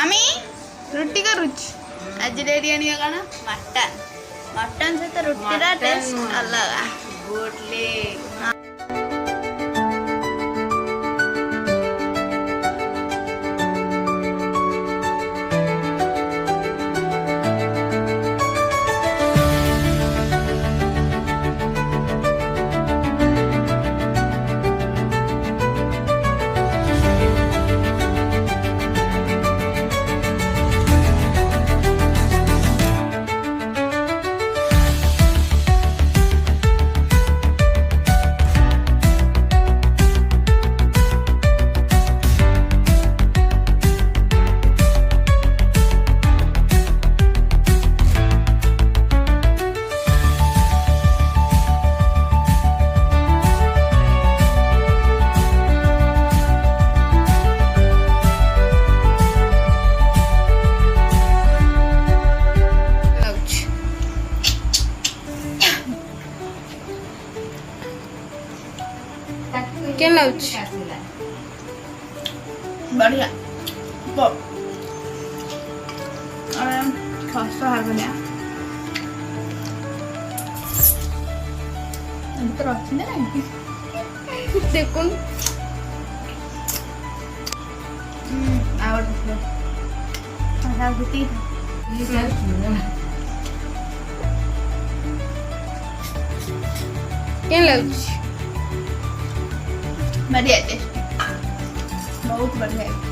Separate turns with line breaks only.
mummy रुटी करुच आज ready आनी कौन मटन मटन सहित रुटीर टेस्ट अलग गुडली
केन लाउछ
बढ़िया खस्ता हागनिया अंतर अच्छी ना
देखुन
आवड हा गुटी
केन लाउछ
बढ़िया टेस्ट बहुत बढ़िया